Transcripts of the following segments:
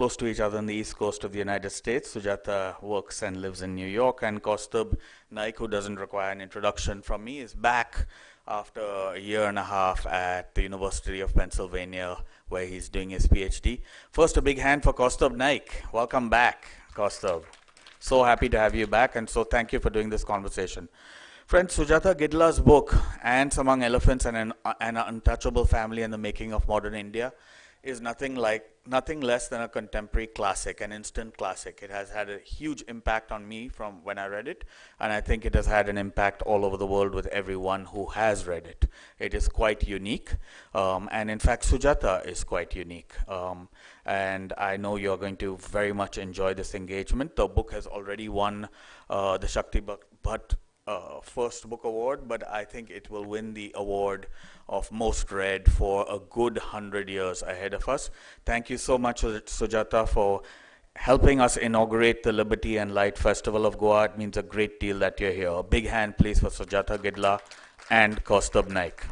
close to each other on the East Coast of the United States. Sujata works and lives in New York, and Kaustubh Naik, who doesn't require an introduction from me, is back after a year and a half at the University of Pennsylvania, where he's doing his PhD. First, a big hand for Kaustubh Naik. Welcome back, Kaustubh. So happy to have you back, and so thank you for doing this conversation. Friends, Sujata Gidla's book, Ants Among Elephants and an Untouchable Family and the Making of Modern India, is nothing less than a contemporary classic, an instant classic. It has had a huge impact on me from when I read it, and I think it has had an impact all over the world with everyone who has read it. It is quite unique, and in fact, Sujata is quite unique. And I know you're going to very much enjoy this engagement. The book has already won the Shakti Bhatt first book award, but I think it will win the award of most read for a good 100 years ahead of us. Thank you so much, Sujata, for helping us inaugurate the Liberty and Light Festival of Goa. It means a great deal that you're here. A big hand, please, for Sujata Gidla and Kaustubh Naik.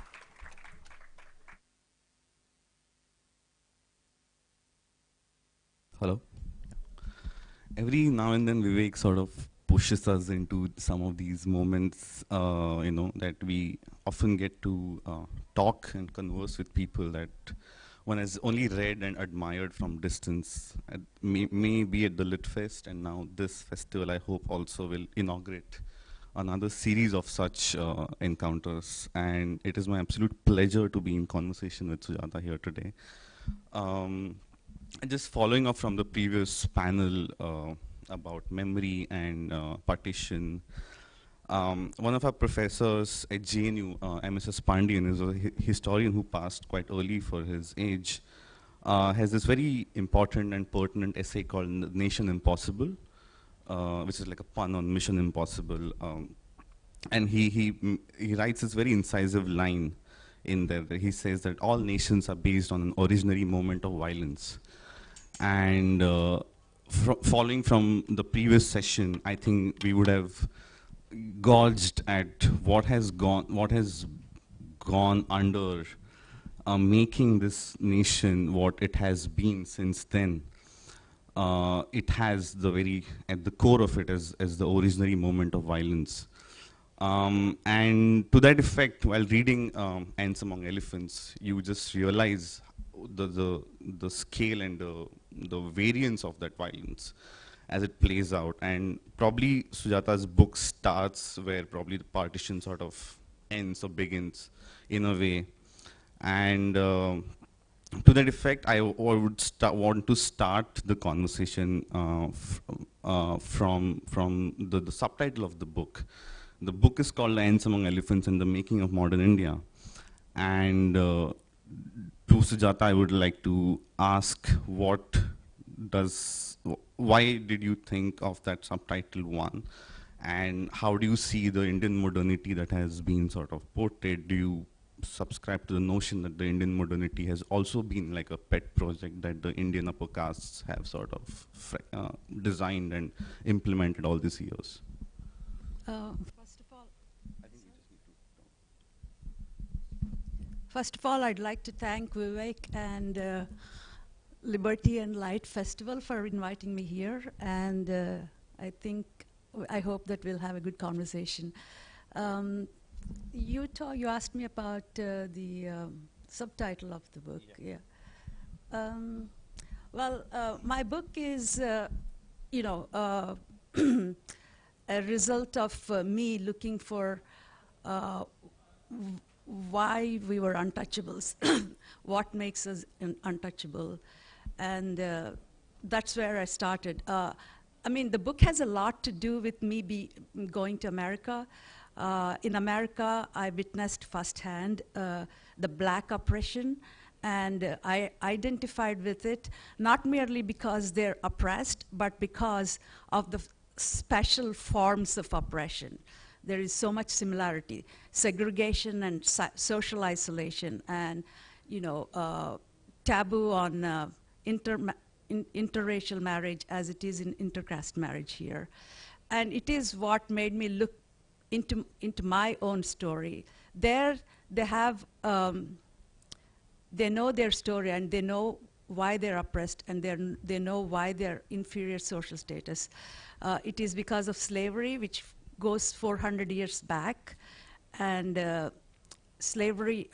Hello. Every now and then Vivek sort of pushes us into some of these moments, that we often get to talk and converse with people that one has only read and admired from distance. Maybe at the Lit Fest, and now this festival, I hope, also will inaugurate another series of such encounters. And it is my absolute pleasure to be in conversation with Sujata here today. Just following up from the previous panel about memory and partition, one of our professors at JNU, MSS Pandian, is a historian who passed quite early for his age, has this very important and pertinent essay called Nation Impossible, which is like a pun on Mission Impossible. And he writes this very incisive line in there. He says that all nations are based on an originary moment of violence. And following from the previous session, I think we would have gauged at what has gone under making this nation what it has been since then. It has at the core of it as the originary moment of violence. And to that effect, while reading Ants Among Elephants, you just realize the scale and the variance of that violence as it plays out. And probably Sujata's book starts where probably the partition sort of ends or begins in a way. And to that effect, I would want to start the conversation from the subtitle of the book. The book is called Ants Among Elephants and the Making of Modern India. And to Sujata, I would like to ask why did you think of that subtitle one? And how do you see the Indian modernity that has been sort of portrayed? Do you subscribe to the notion that the Indian modernity has also been like a pet project that the Indian upper castes have sort of designed and implemented all these years? First of all, I'd like to thank Vivek and Liberty and Light Festival for inviting me here, and I hope that we'll have a good conversation. You asked me about the subtitle of the book. Yeah. My book is, a result of me looking for why we were untouchables, what makes us untouchable, and that's where I started. The book has a lot to do with me going to America. In America, I witnessed firsthand the black oppression, and I identified with it, not merely because they're oppressed, but because of the special forms of oppression. There is so much similarity, segregation and social isolation, and taboo on interracial marriage as it is in intercaste marriage here. And it is what made me look into my own story. There, they have, they know their story and they know why they're oppressed, and they know why they're inferior social status. It is because of slavery, which goes 400 years back, and slavery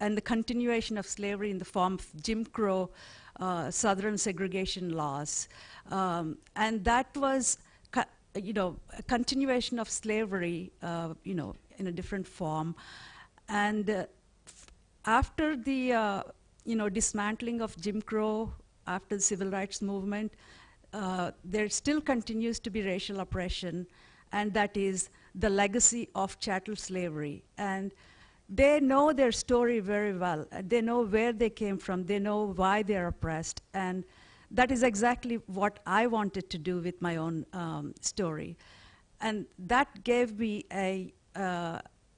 and the continuation of slavery in the form of Jim Crow, Southern segregation laws, and that was, a continuation of slavery, in a different form, and after the dismantling of Jim Crow, after the civil rights movement, there still continues to be racial oppression, and that is the legacy of chattel slavery. And they know their story very well. They know where they came from. They know why they're oppressed. And that is exactly what I wanted to do with my own story. And that gave me an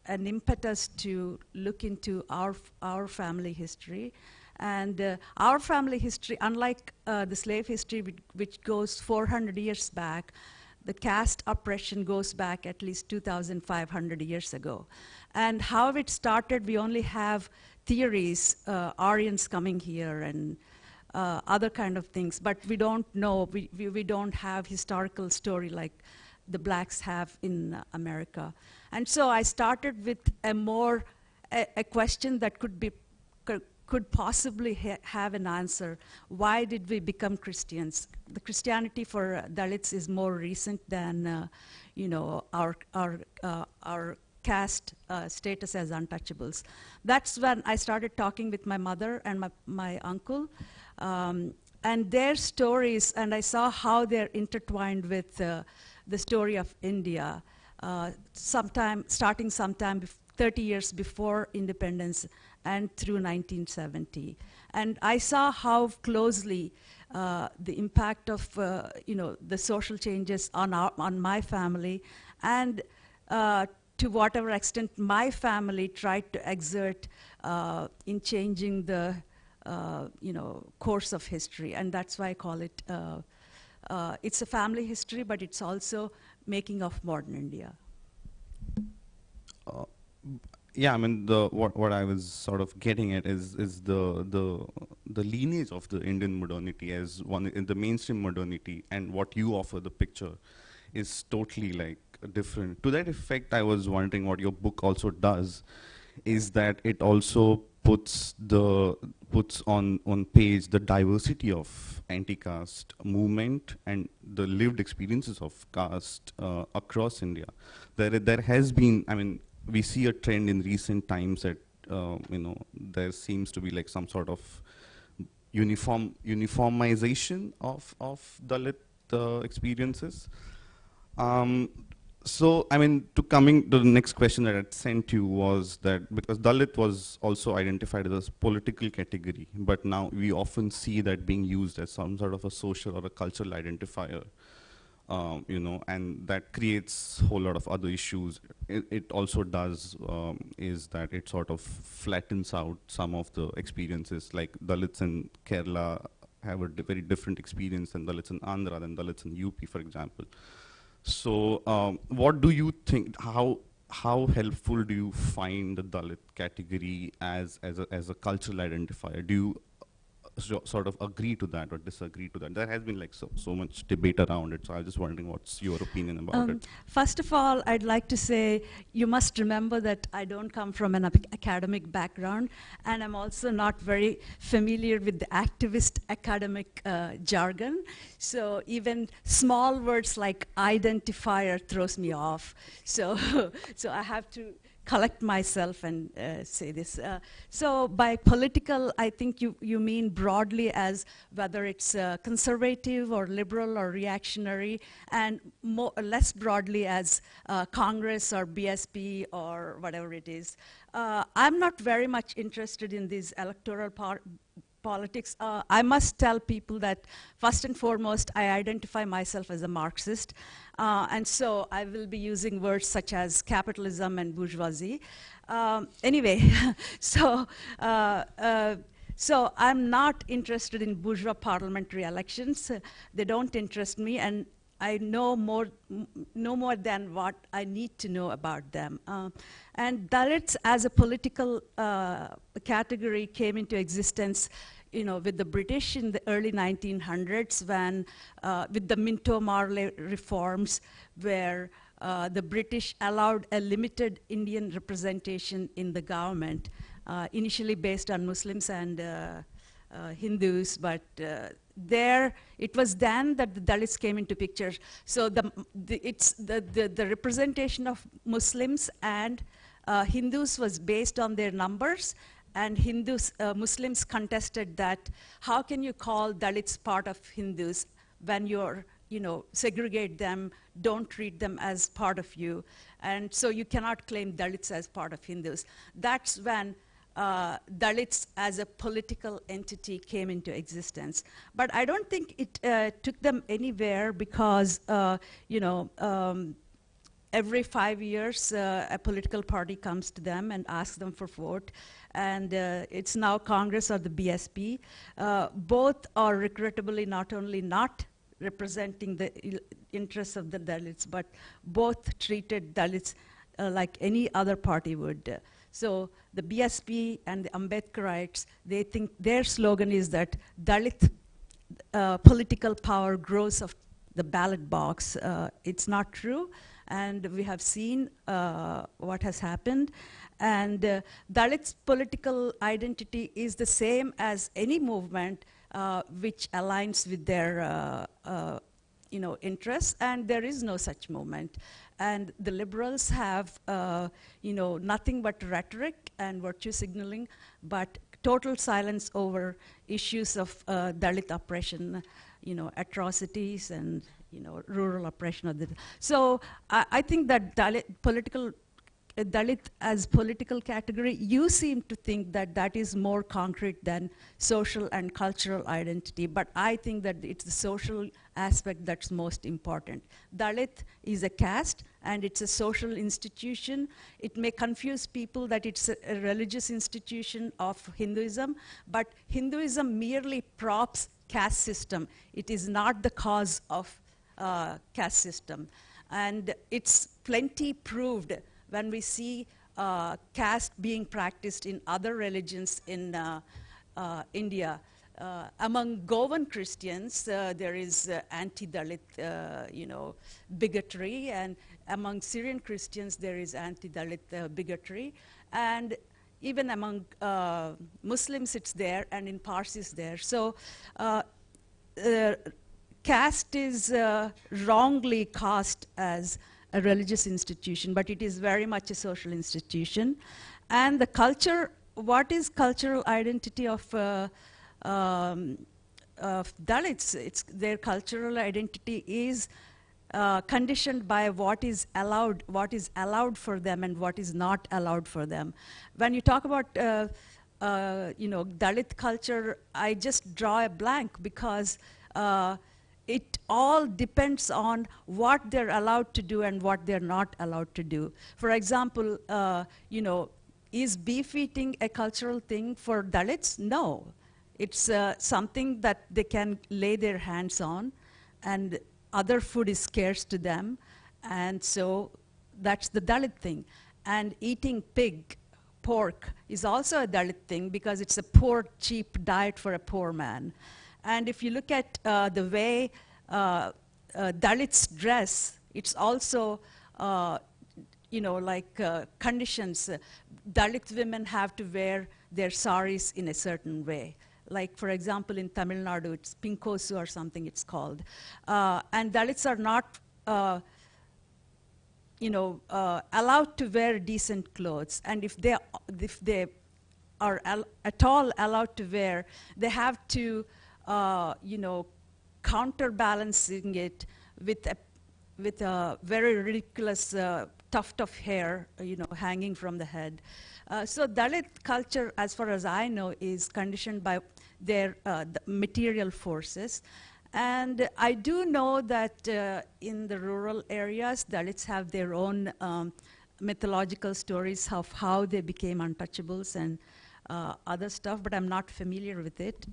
impetus to look into our family history. And our family history, unlike the slave history, which goes 400 years back, the caste oppression goes back at least 2,500 years ago. And how it started, we only have theories, Aryans coming here and other kind of things, but we don't know, we don't have historical story like the blacks have in America. And so I started with a question that could possibly have an answer. Why did we become Christians? The Christianity for Dalits is more recent than our caste status as untouchables. That's when I started talking with my mother and my uncle, and their stories, and I saw how they're intertwined with the story of India, starting sometime 30 years before independence and through 1970. And I saw how closely the impact of the social changes on my family, and to whatever extent my family tried to exert in changing the course of history. And that's why I call it, it's a family history, but it's also making of modern India. Yeah, I mean, what I was sort of getting at is the lineage of the Indian modernity as one in the mainstream modernity, and what you offer the picture is totally like different. To that effect, I was wondering what your book also does, is that it also puts on page the diversity of anti-caste movement and the lived experiences of caste across India. There has been, I mean, we see a trend in recent times that there seems to be like some sort of uniformization of Dalit experiences. So, I mean, coming to the next question that I sent you was that because Dalit was also identified as a political category, but now we often see that being used as some sort of a social or a cultural identifier. And that creates a whole lot of other issues. It also does is that it sort of flattens out some of the experiences, like Dalits in Kerala have a very different experience than Dalits in Andhra, than Dalits in UP, for example. So what do you think, how helpful do you find the Dalit category as a cultural identifier? Do you sort of agree to that or disagree to that? There has been like so much debate around it, so I was just wondering what's your opinion about it. First of all, I'd like to say you must remember that I don't come from an academic background, and I'm also not very familiar with the activist academic jargon. So even small words like identifier throws me off. So I have to collect myself and say this. So by political, I think you mean broadly as whether it's conservative or liberal or reactionary, and less broadly as Congress or BSP or whatever it is. I'm not very much interested in these electoral politics. I must tell people that first and foremost, I identify myself as a Marxist, and so I will be using words such as capitalism and bourgeoisie. Anyway, so I'm not interested in bourgeois parliamentary elections. They don't interest me, and I know more than what I need to know about them. And Dalits as a political category came into existence with the British in the early 1900s, when with the Minto-Marley reforms, where the British allowed a limited Indian representation in the government, initially based on Muslims and Hindus, but there it was then that the Dalits came into picture. So the representation of Muslims and Hindus was based on their numbers, and Muslims contested that how can you call Dalits part of Hindus when you're, segregate them, don't treat them as part of you, and so you cannot claim Dalits as part of Hindus. That's when Dalits as a political entity came into existence. But I don't think it took them anywhere, because, every 5 years, a political party comes to them and asks them for vote. And it's now Congress or the BSP. Both are regrettably not only not representing the interests of the Dalits, but both treated Dalits like any other party would. So the BSP and the Ambedkarites, they think their slogan is that Dalit political power grows of the ballot box. It's not true, and we have seen what has happened. And Dalit's political identity is the same as any movement which aligns with their interests, and there is no such movement. And the liberals have, nothing but rhetoric and virtue signaling, but total silence over issues of Dalit oppression, atrocities and, rural oppression of the. So I think that Dalit as political category, you seem to think that that is more concrete than social and cultural identity, but I think that it's the social aspect that's most important. Dalit is a caste, and it's a social institution. It may confuse people that it's a religious institution of Hinduism, but Hinduism merely props caste system. It is not the cause of caste system. And it's plenty proved when we see caste being practiced in other religions in India. Among Goan Christians, there is anti-Dalit, bigotry, and among Syrian Christians, there is anti-Dalit bigotry, and even among Muslims, it's there, and in Parsis, there. So, caste is wrongly cast as a religious institution, but it is very much a social institution. And the culture, what is cultural identity of Dalits? Their cultural identity is conditioned by what is allowed for them and what is not allowed for them. When you talk about Dalit culture, I just draw a blank, because it all depends on what they're allowed to do and what they're not allowed to do. For example, is beef eating a cultural thing for Dalits? No. It's something that they can lay their hands on, and other food is scarce to them, and so that's the Dalit thing. And eating pork, is also a Dalit thing, because it's a poor, cheap diet for a poor man. And if you look at the way Dalits dress, it's also, conditions. Dalit women have to wear their saris in a certain way. Like, for example, in Tamil Nadu, it's pinkosu or something it's called. And Dalits are not, allowed to wear decent clothes. And if they are at all allowed to wear, they have to, counterbalancing it with a very ridiculous tuft of hair, hanging from the head. So Dalit culture, as far as I know, is conditioned by their the material forces. And I do know that in the rural areas, Dalits have their own mythological stories of how they became untouchables and other stuff, but I'm not familiar with it.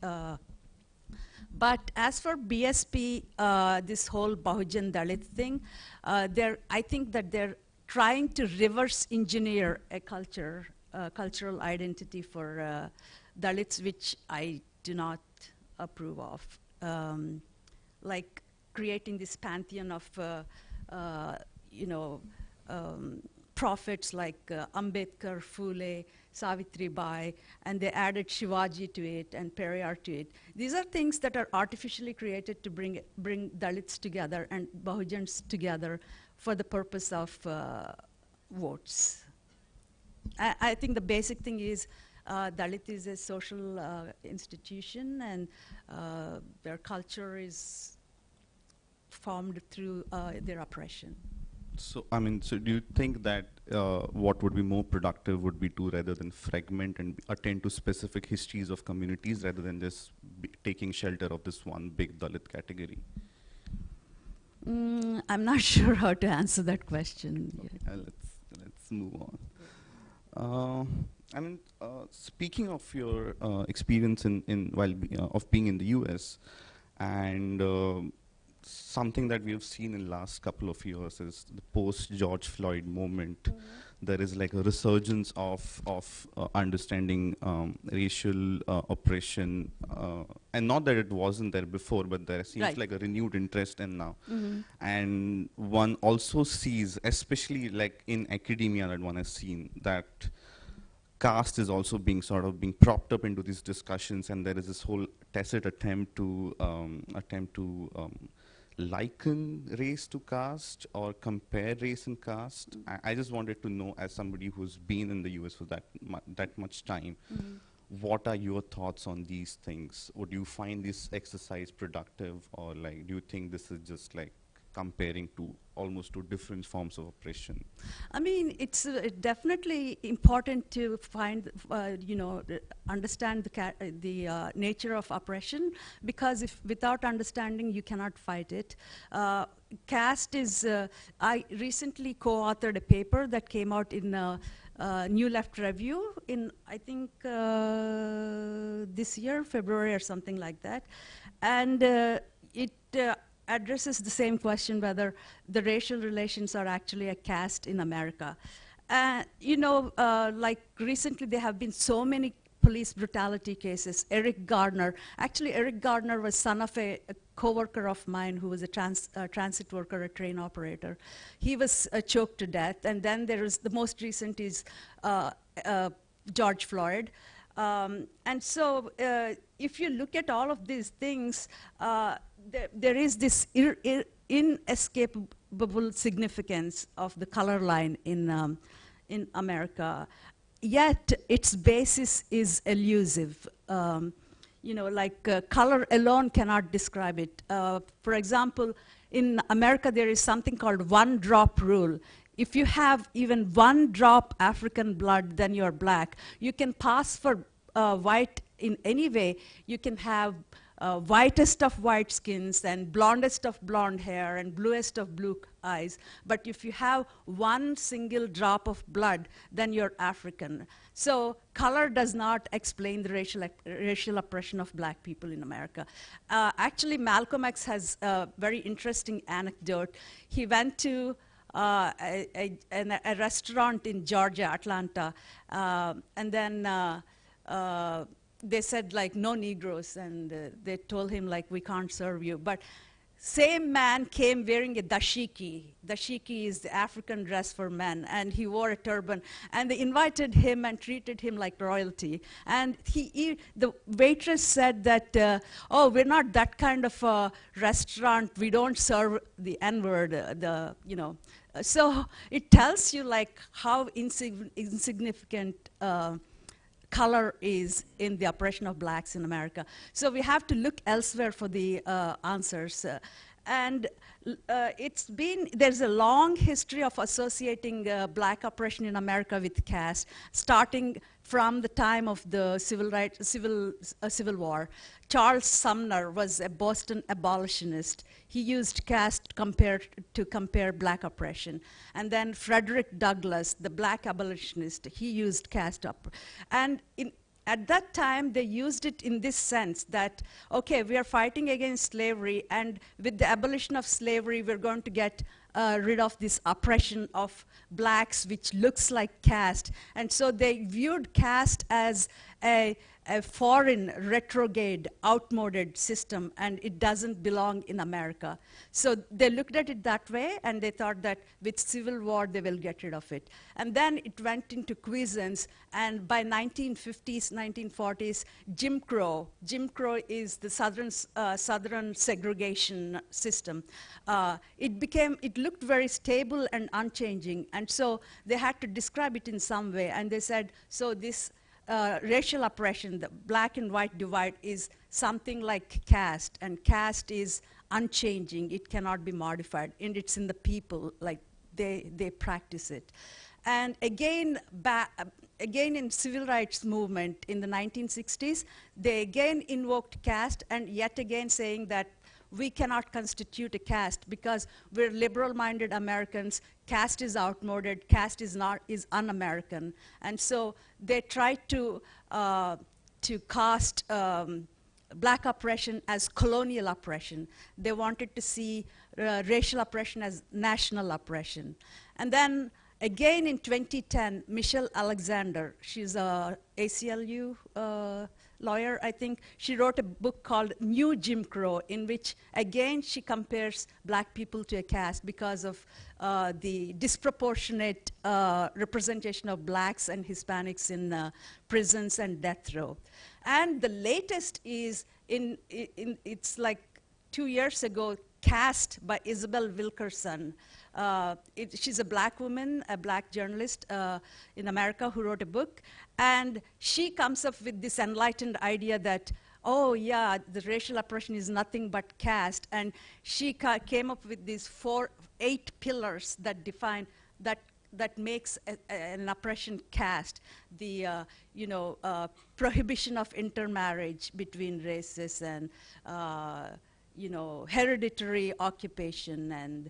But as for BSP, this whole Bahujan Dalit thing, I think that they're trying to reverse engineer a cultural identity for Dalits, which I do not approve of. Like creating this pantheon of, you know, prophets like Ambedkar, Phule, Savitri Bai, and they added Shivaji to it and Periyar to it. These are things that are artificially created to bring Dalits together and Bahujans together for the purpose of votes. I think the basic thing is Dalit is a social institution, and their culture is formed through their oppression. So, I mean, so do you think that what would be more productive would be to rather than fragment and attend to specific histories of communities rather than just taking shelter of this one big Dalit category? I'm not sure how to answer that question. Okay, let's move on. I mean, speaking of your experience of being in the U.S. and something that we have seen in the last couple of years is the post-George Floyd movement. Mm-hmm. There is like a resurgence of understanding racial oppression, and not that it wasn't there before, but there seems like a renewed interest in now. Mm-hmm. And one also sees, especially like in academia, that one has seen that caste is also being propped up into these discussions, and there is this whole tacit attempt to liken race to caste or compare race and caste. I just wanted to know, as somebody who's been in the US for that much time, what are your thoughts on these things? Would you find this exercise productive, or like do you think this is just like comparing to almost two different forms of oppression? I mean, it's definitely important to find, understand the nature of oppression, because without understanding, you cannot fight it. Caste is, I recently co-authored a paper that came out in New Left Review in, I think, this year, February or something like that. And it addresses the same question, whether the racial relations are actually a caste in America. Like recently there have been so many police brutality cases. Eric Gardner was son of a co-worker of mine who was a transit worker, a train operator. He was choked to death. And then there is, the most recent is George Floyd. And so if you look at all of these things, there is this inescapable significance of the color line in America. Yet its basis is elusive. Color alone cannot describe it. For example, in America there is something called one-drop rule. If you have even one drop African blood, then you're black. You can pass for white in any way. You can have whitest of white skins and blondest of blonde hair and bluest of blue eyes. But if you have one single drop of blood, then you're African. So color does not explain the racial oppression of black people in America. Actually, Malcolm X has a very interesting anecdote. He went to a restaurant in Georgia, Atlanta, and then they said like no Negroes, and they told him like we can't serve you. But same man came wearing a dashiki. Dashiki is the African dress for men, and he wore a turban, and they invited him and treated him like royalty. And the waitress said that, oh, we're not that kind of a restaurant. We don't serve the N-word, So it tells you like how insignificant color is in the oppression of blacks in America. So we have to look elsewhere for the answers. There's a long history of associating black oppression in America with caste, starting from the time of the Civil War. Charles Sumner was a Boston abolitionist. He used caste to compare black oppression. And then Frederick Douglass, the black abolitionist, he used caste And at that time, they used it in this sense that, okay, we are fighting against slavery, and with the abolition of slavery, we're going to get rid of this oppression of blacks, which looks like caste. And so they viewed caste as a foreign, retrograde, outmoded system, and it doesn't belong in America. So they looked at it that way, and they thought that with civil war, they will get rid of it. And then it went into cuisines, and by 1950s, 1940s, Jim Crow is the southern segregation system. It looked very stable and unchanging, and so they had to describe it in some way, and they said, so this racial oppression, the black and white divide, is something like caste, and caste is unchanging. It cannot be modified, and it's in the people, like they practice it. And again in civil rights movement in the 1960s, they again invoked caste, and yet again saying that we cannot constitute a caste because we're liberal-minded Americans. Caste is outmoded. Caste is un-American, and so they tried to cast black oppression as colonial oppression. They wanted to see racial oppression as national oppression, and then again in 2010, Michelle Alexander, she's a ACLU lawyer, I think. She wrote a book called New Jim Crow, in which, again, she compares black people to a caste because of the disproportionate representation of blacks and Hispanics in prisons and death row. And the latest is, it's like 2 years ago, Caste by Isabel Wilkerson. She's a black woman, a black journalist in America who wrote a book, and she comes up with this enlightened idea that, oh yeah, the racial oppression is nothing but caste, and she came up with these 8 pillars that define, that makes an oppression caste. The prohibition of intermarriage between races, and hereditary occupation, and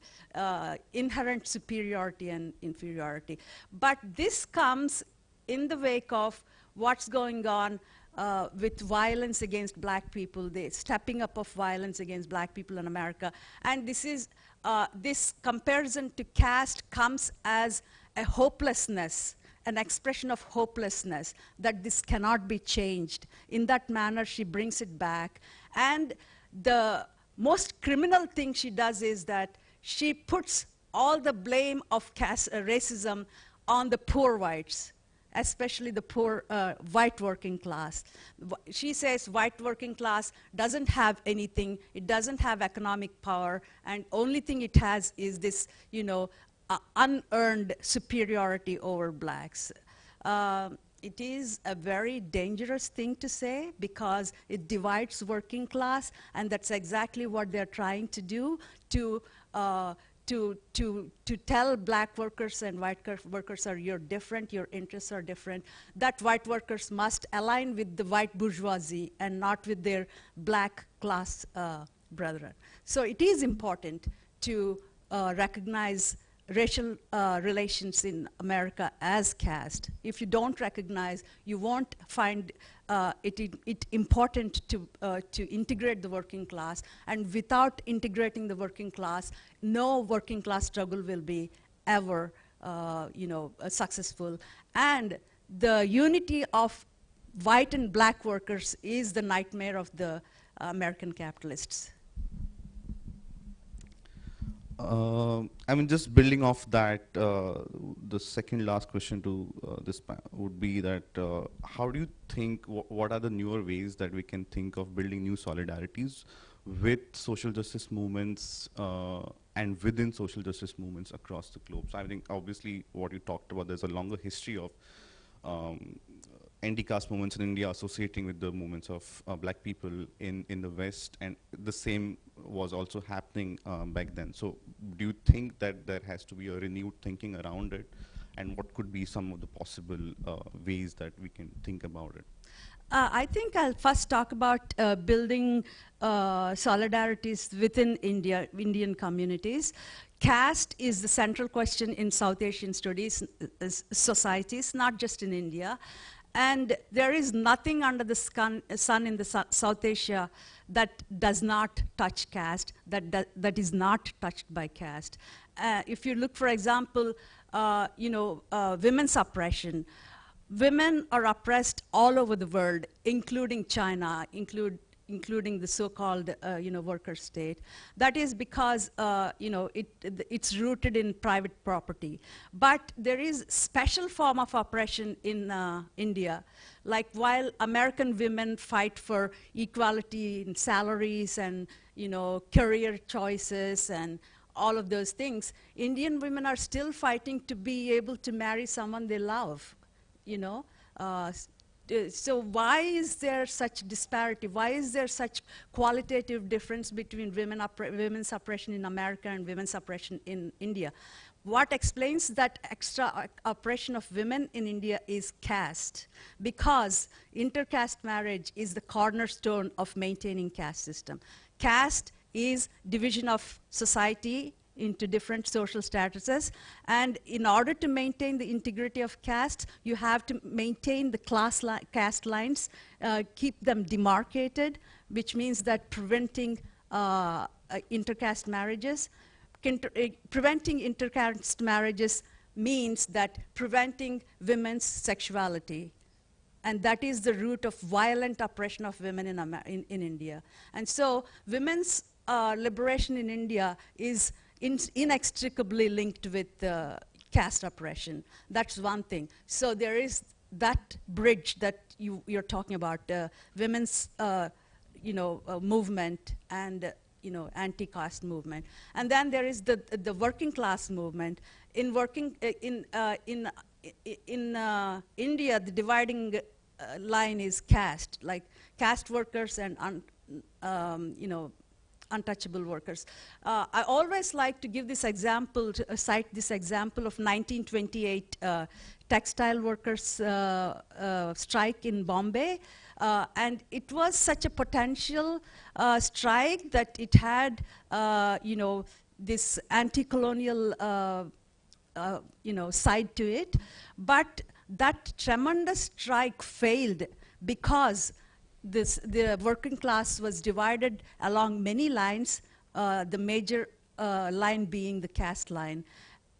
inherent superiority and inferiority. But this comes in the wake of what's going on with violence against black people, the stepping up of violence against black people in America. And this comparison to caste comes as a hopelessness, an expression of hopelessness, that this cannot be changed. In that manner, she brings it back. And the most criminal thing she does is that she puts all the blame of racism on the poor whites, especially the poor white working class. She says white working class doesn't have anything, it doesn't have economic power, and only thing it has is this, unearned superiority over blacks. It is a very dangerous thing to say because it divides working class, and that's exactly what they're trying to do, to tell black workers and white workers you're different, your interests are different, that white workers must align with the white bourgeoisie and not with their black class brethren. So it is important to recognize racial relations in America as caste. If you don't recognize, you won't find it important to integrate the working class. And without integrating the working class, no working class struggle will be ever successful. And the unity of white and black workers is the nightmare of the American capitalists. Just building off that, the second last question to this would be that how do you think, what are the newer ways that we can think of building new solidarities with social justice movements and within social justice movements across the globe? So I think obviously what you talked about, there's a longer history of anti-caste movements in India associating with the movements of black people in the West, and the same was also happening back then. So do you think that there has to be a renewed thinking around it, and what could be some of the possible ways that we can think about it? I think I'll first talk about building solidarities within Indian communities. Caste is the central question in South Asian studies societies, not just in India. And there is nothing under the sun in the South Asia that does not touch caste, that is not touched by caste. If you look, for example, women's oppression, women are oppressed all over the world, including China, including the so-called worker state. That is because it's rooted in private property. But there is special form of oppression in India. Like while American women fight for equality in salaries and career choices and all of those things, Indian women are still fighting to be able to marry someone they love. So why is there such disparity? Why is there such qualitative difference between women's oppression in America and women's oppression in India? What explains that extra oppression of women in India is caste, because intercaste marriage is the cornerstone of maintaining caste system. Caste is division of society into different social statuses, and in order to maintain the integrity of caste, you have to maintain the caste lines, keep them demarcated, which means that preventing intercaste marriages. Preventing intercaste marriages means that preventing women's sexuality, and that is the root of violent oppression of women in India. And so women's liberation in India is inextricably linked with caste oppression. That's one thing. So there is that bridge that you're talking about, women's movement and anti-caste movement. And then there is the working class movement. In India, the dividing line is caste, like caste workers and untouchable workers. I always like to give this example, cite this example of 1928 textile workers strike in Bombay. And it was such a potential strike that it had, this anti-colonial, side to it. But that tremendous strike failed because the working class was divided along many lines, the major line being the caste line.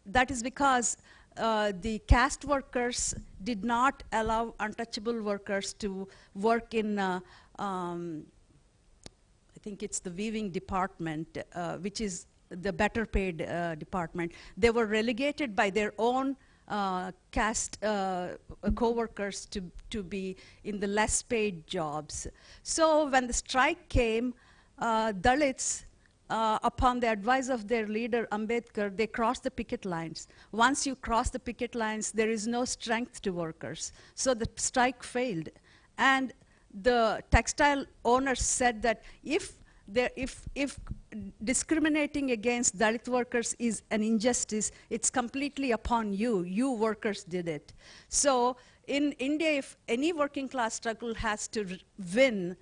That is because the caste workers did not allow untouchable workers to work in, I think it's the weaving department, which is the better paid department. They were relegated by their own caste co-workers to be in the less paid jobs. So when the strike came, Dalits, upon the advice of their leader Ambedkar, they crossed the picket lines. Once you cross the picket lines, there is no strength to workers. So the strike failed. And the textile owners said that if discriminating against Dalit workers is an injustice, it's completely upon you. You workers did it. So in India, if any working class struggle has to win,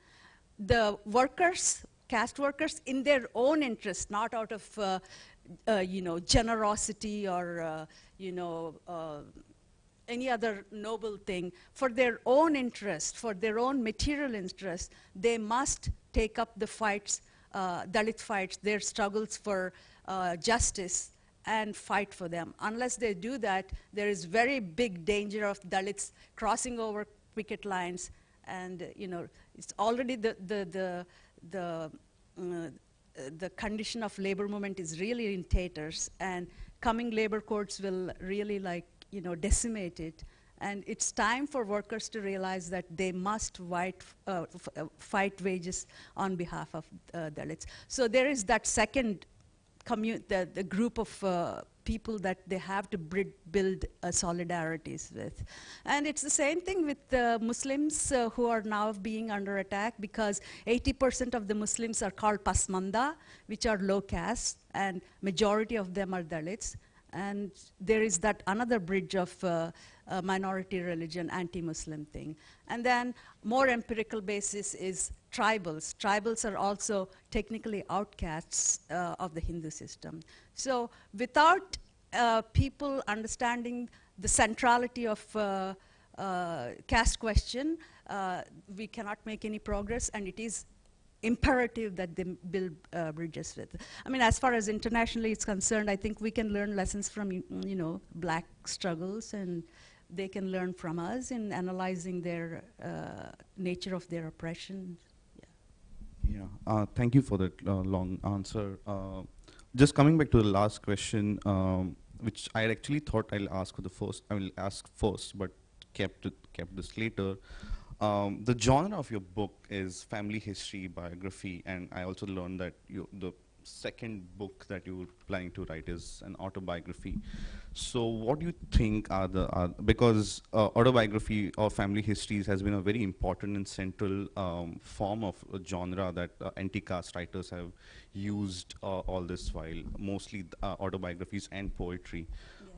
the workers, caste workers, in their own interest, not out of generosity or any other noble thing, for their own interest, for their own material interest, they must take up the fights, Dalit fights, their struggles for justice, and fight for them. Unless they do that, there is very big danger of Dalits crossing over picket lines, and it's already the condition of labor movement is really in tatters, and coming labor courts will really decimate it. And it's time for workers to realize that they must fight wages on behalf of Dalits. So there is that second the group of people that they have to build solidarities with. And it's the same thing with the Muslims who are now being under attack, because 80% of the Muslims are called Pasmanda, which are low caste, and majority of them are Dalits. And there is that another bridge of minority religion, anti-Muslim thing. And then more empirical basis is tribals. Tribals are also technically outcasts of the Hindu system. So without people understanding the centrality of caste question, we cannot make any progress, and it is imperative that they build bridges with. I mean, as far as internationally it's concerned, I think we can learn lessons from, black struggles, and they can learn from us in analyzing their nature of their oppression. Yeah, thank you for that long answer. Just coming back to the last question, which I actually thought I'll ask for the first. I will ask first, but kept this later. The genre of your book is family history biography, and I also learned that the second book that you're planning to write is an autobiography. So what do you think are because autobiography or family histories has been a very important and central form of a genre that anti-caste writers have used all this while, mostly autobiographies and poetry.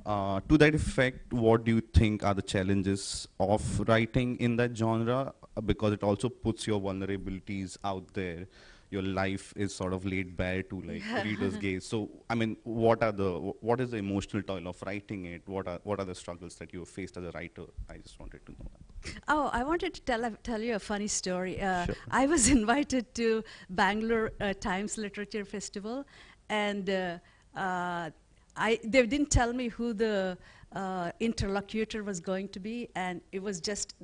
To that effect, what do you think are the challenges of writing in that genre? Because it also puts your vulnerabilities out there. Your life is sort of laid bare to readers' gaze. So, I mean, what is the emotional toil of writing it? What are the struggles that you have faced as a writer? I just wanted to know that. Oh, I wanted to tell you a funny story. Sure. I was invited to Bangalore Times Literature Festival, and they didn't tell me who the interlocutor was going to be, and it was just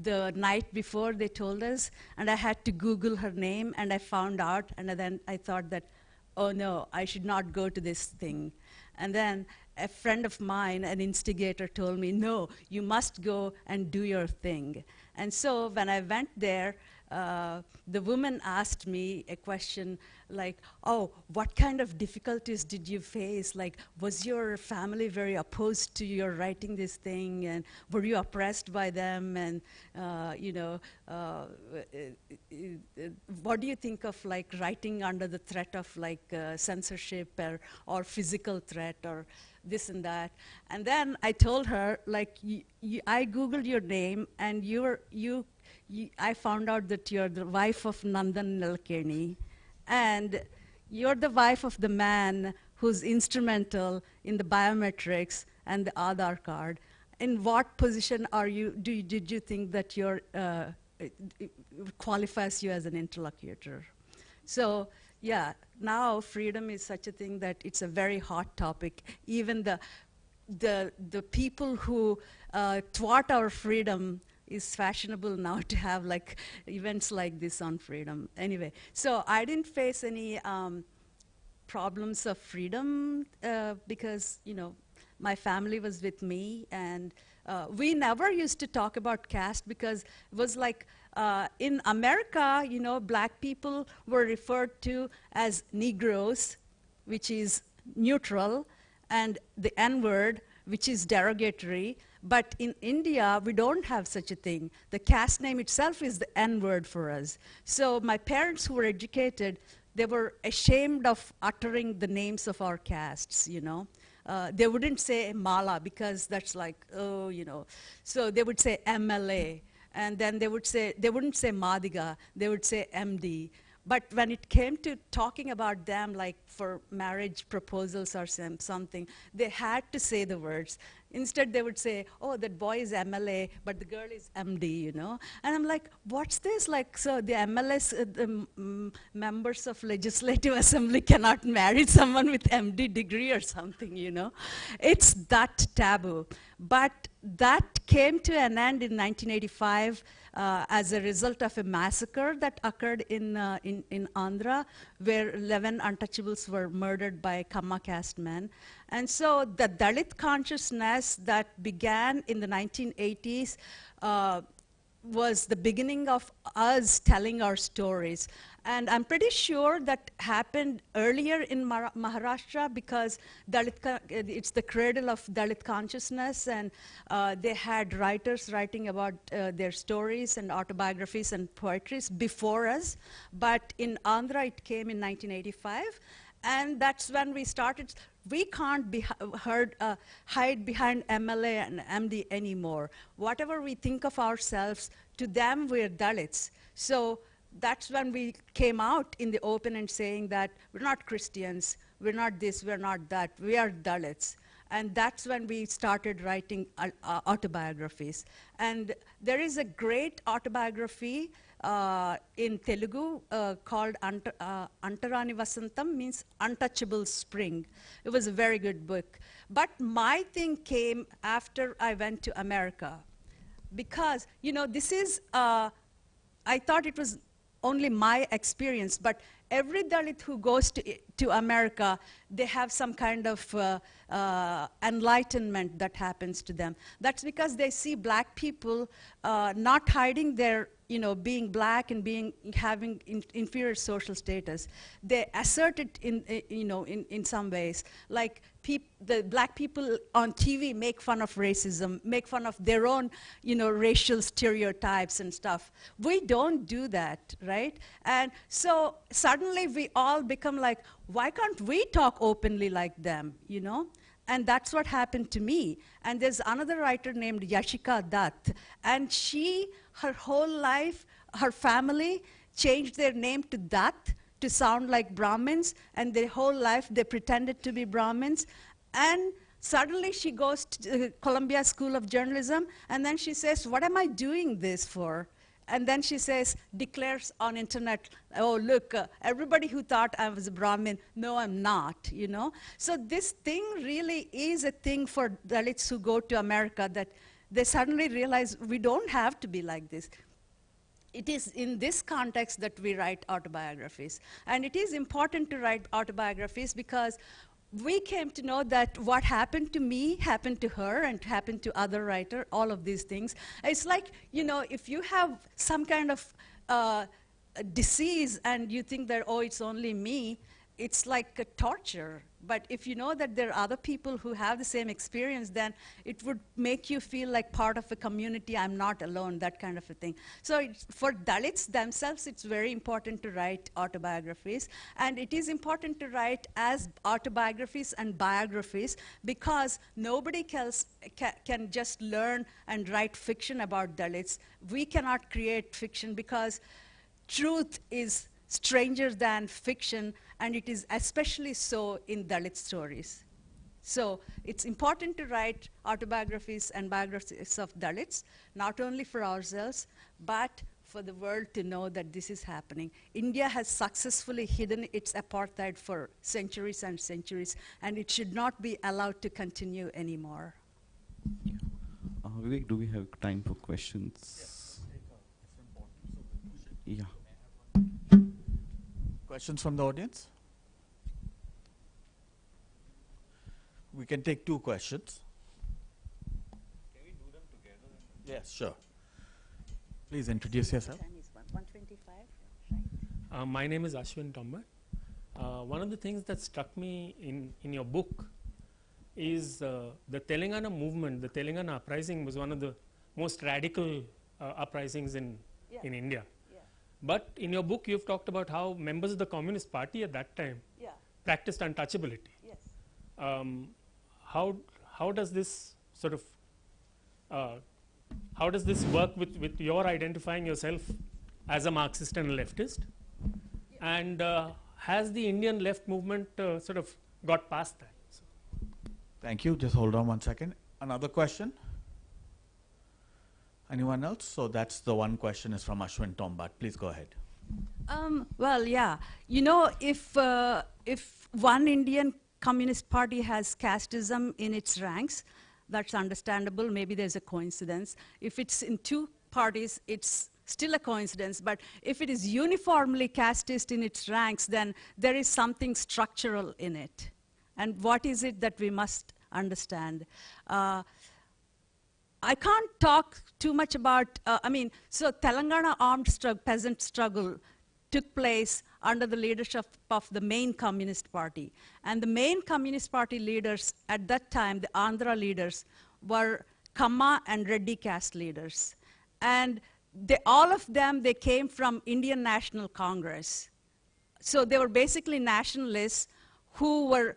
the night before they told us, and I had to Google her name, and I found out, and then I thought that, oh no, I should not go to this thing. And then a friend of mine, an instigator, told me, no, you must go and do your thing. And so when I went there, the woman asked me a question like, oh, what kind of difficulties did you face? Like, was your family very opposed to your writing this thing? And were you oppressed by them? And, what do you think of like writing under the threat of like censorship or physical threat or this and that? And then I told her, like, I Googled your name, and I found out that you're the wife of Nandan Nilekani, and you're the wife of the man who's instrumental in the biometrics and the Aadhaar card. In what position are you? Did you think that it qualifies you as an interlocutor? So yeah, now freedom is such a thing that it's a very hot topic. Even the people who thwart our freedom is fashionable now to have like events like this on freedom. Anyway, so I didn't face any problems of freedom because my family was with me, and we never used to talk about caste because it was like in America, black people were referred to as Negroes, which is neutral, and the N-word, which is derogatory. But in India, we don't have such a thing. The caste name itself is the N-word for us. So my parents, who were educated, they were ashamed of uttering the names of our castes, They wouldn't say Mala because that's like, oh, So they would say MLA. And then they wouldn't say Madiga, they would say MD. But when it came to talking about them, like for marriage proposals or something, they had to say the words. Instead, they would say, oh, that boy is MLA, but the girl is MD, And I'm like, what's this? Like, so the MLS, members of Legislative Assembly cannot marry someone with MD degree or something, It's that taboo. But that came to an end in 1985 as a result of a massacre that occurred in Andhra, where 11 untouchables were murdered by Kamma caste men. And so the Dalit consciousness that began in the 1980s was the beginning of us telling our stories. And I'm pretty sure that happened earlier in Maharashtra because it's the cradle of Dalit consciousness, and they had writers writing about their stories and autobiographies and poetries before us. But in Andhra, it came in 1985. And that's when we started. We can't hide behind MLA and MD anymore. Whatever we think of ourselves, to them we're Dalits. So that's when we came out in the open and saying that we're not Christians, we're not this, we're not that, we are Dalits. And that's when we started writing autobiographies. And there is a great autobiography in Telugu called Antarani Vasantam, means Untouchable Spring. It was a very good book. But my thing came after I went to America. Because, you know, this is, I thought it was only my experience, but every Dalit who goes to America, they have some kind of enlightenment that happens to them. That's because they see black people not hiding their, you know, being black and having inferior social status. They assert it in some ways. Like the black people on TV make fun of racism, make fun of their own, you know, racial stereotypes and stuff. We don't do that, right? And so suddenly we all become like, why can't we talk openly like them, you know? And that's what happened to me. And there's another writer named Yashika Dutt, and her whole life, her family changed their name to Dutt to sound like Brahmins, and their whole life they pretended to be Brahmins. And suddenly she goes to the Columbia School of Journalism, and then she says, what am I doing this for? And then she says, declares on internet, oh, look, everybody who thought I was a Brahmin, no, I'm not, you know? So this thing really is a thing for Dalits who go to America, that they suddenly realize we don't have to be like this. It is in this context that we write autobiographies. And it is important to write autobiographies because we came to know that what happened to me happened to her and happened to other writer, all of these things. It's like, you know, if you have some kind of disease and you think that, oh, it's only me, it's like a torture. But if you know that there are other people who have the same experience, then it would make you feel like part of a community. I'm not alone, that kind of a thing. So for Dalits themselves, it's very important to write autobiographies. And it is important to write as autobiographies and biographies because nobody else can just learn and write fiction about Dalits. We cannot create fiction because truth is stranger than fiction, and it is especially so in Dalit stories. So it's important to write autobiographies and biographies of Dalits, not only for ourselves, but for the world to know that this is happening. India has successfully hidden its apartheid for centuries and centuries, and it should not be allowed to continue anymore. Vivek, do we have time for questions? Yeah. Questions from the audience? We can take 2 questions. Can we do them together? Yes, sure. Please introduce yourself. 125, My name is Ashwin Tombar. One of the things that struck me in your book is the Telangana movement. The Telangana uprising was one of the most radical uprisings in India. But in your book, you've talked about how members of the Communist Party at that time practiced untouchability. Yes. How does this sort of how does this work with your identifying yourself as a Marxist and a leftist? And has the Indian left movement sort of got past that? So Thank you. Just hold on 1 second. Another question? Anyone else? So that's the one question is from Ashwin Tombat. Please go ahead. Well, yeah. You know, if one Indian Communist Party has casteism in its ranks, that's understandable. Maybe there's a coincidence. If it's in 2 parties, it's still a coincidence. But if it is uniformly casteist in its ranks, then there is something structural in it. And what is it that we must understand? I can't talk too much about, so Telangana armed peasant struggle took place under the leadership of the main Communist Party. And the main Communist Party leaders at that time, the Andhra leaders, were Kamma and Reddy caste leaders. And all of them, they came from Indian National Congress. So they were basically nationalists who were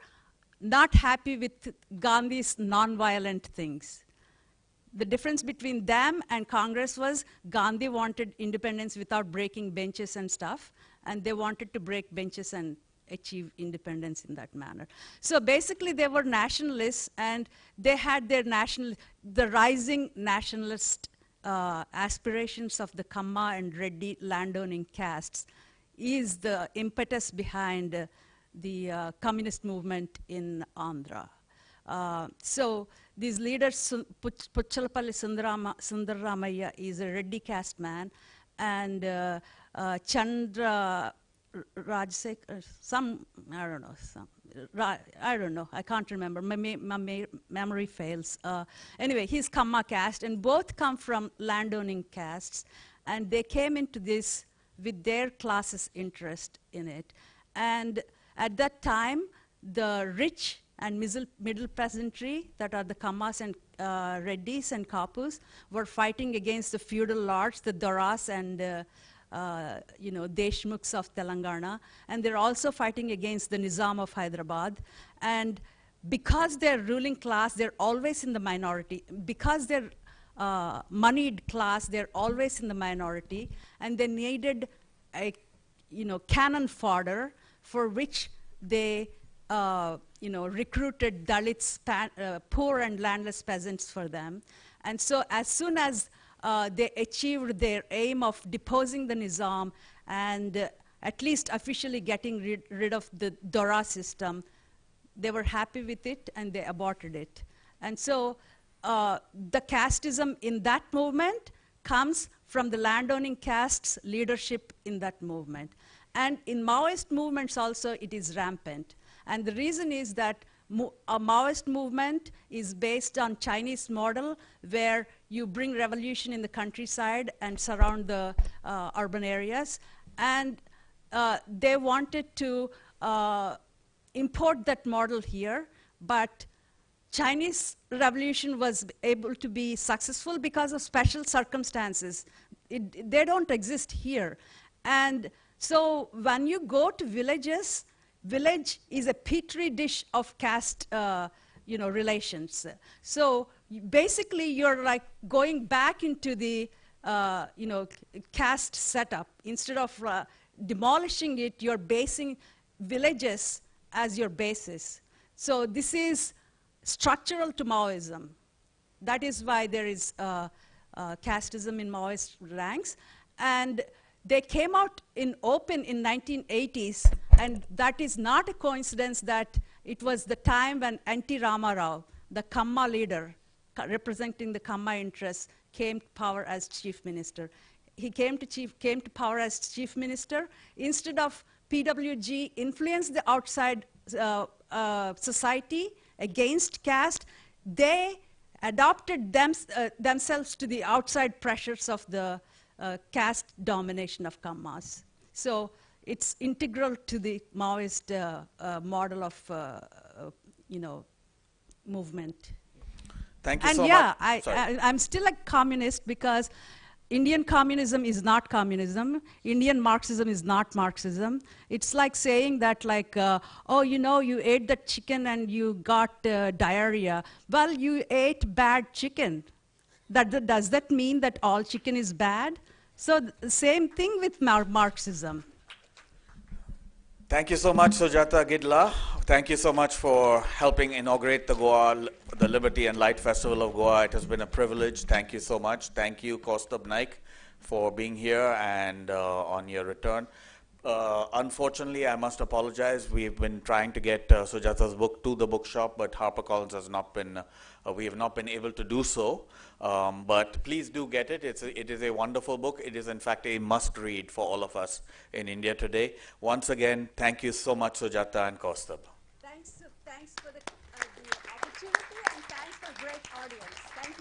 not happy with Gandhi's nonviolent things. The difference between them and Congress was Gandhi wanted independence without breaking benches and stuff, and they wanted to break benches and achieve independence in that manner. So basically they were nationalists, and they had their the rising nationalist aspirations of the Kamma and Reddy landowning castes is the impetus behind the communist movement in Andhra. So these leaders, Puchalapalli Sundaramaya is a Reddy caste man, and Chandra Rajsekhar, I don't know, I can't remember, my memory fails. Anyway, he's Kamma caste, and both come from landowning castes, and they came into this with their class's interest in it. And at that time, the rich and middle peasantry, that are the Kammas and Reddys and Kapus, were fighting against the feudal lords, the Doras and Deshmukhs of Telangana, and they're also fighting against the Nizam of Hyderabad. And because they're ruling class, they're always in the minority. Because they're moneyed class, they're always in the minority, and they needed a cannon fodder for which they recruited Dalits, poor and landless peasants for them. And so as soon as they achieved their aim of deposing the Nizam and at least officially getting rid of the Dora system, they were happy with it and they aborted it. And so the casteism in that movement comes from the landowning castes' leadership in that movement. And in Maoist movements also, it is rampant. And the reason is that a Maoist movement is based on Chinese model, where you bring revolution in the countryside and surround the urban areas. And they wanted to import that model here, but Chinese revolution was able to be successful because of special circumstances. They don't exist here. And so when you go to villages, village is a petri dish of caste relations. So basically you're like going back into the caste setup. Instead of demolishing it, you're basing villages as your basis. So this is structural to Maoism. That is why there is casteism in Maoist ranks. And they came out in open in 1980s, and that is not a coincidence that it was the time when N.T. Ramarao, the Kamma leader, representing the Kamma interests, came to power as chief minister. He came to power as chief minister. Instead of PWG influence the outside society against caste, they adopted themselves to the outside pressures of the caste domination of Kammas. So it's integral to the Maoist model of movement. Thank you and so yeah, much. I'm still a communist, because Indian communism is not communism. Indian Marxism is not Marxism. It's like saying that, you ate that chicken and you got diarrhea. Well, you ate bad chicken. Does that mean that all chicken is bad? So the same thing with Marxism. Thank you so much, Sujata Gidla. Thank you so much for helping inaugurate the Liberty and Light Festival of Goa. It has been a privilege. Thank you so much. Thank you, Kaustubh Naik, for being here and on your return. Unfortunately, I must apologize. We've been trying to get Sujata's book to the bookshop, but HarperCollins has not been, we have not been able to do so. But please do get it. It is a wonderful book. It is, in fact, a must-read for all of us in India today. Once again, thank you so much, Sujata and Kaustubh. Thanks for the opportunity, and thanks for a great audience. Thank you.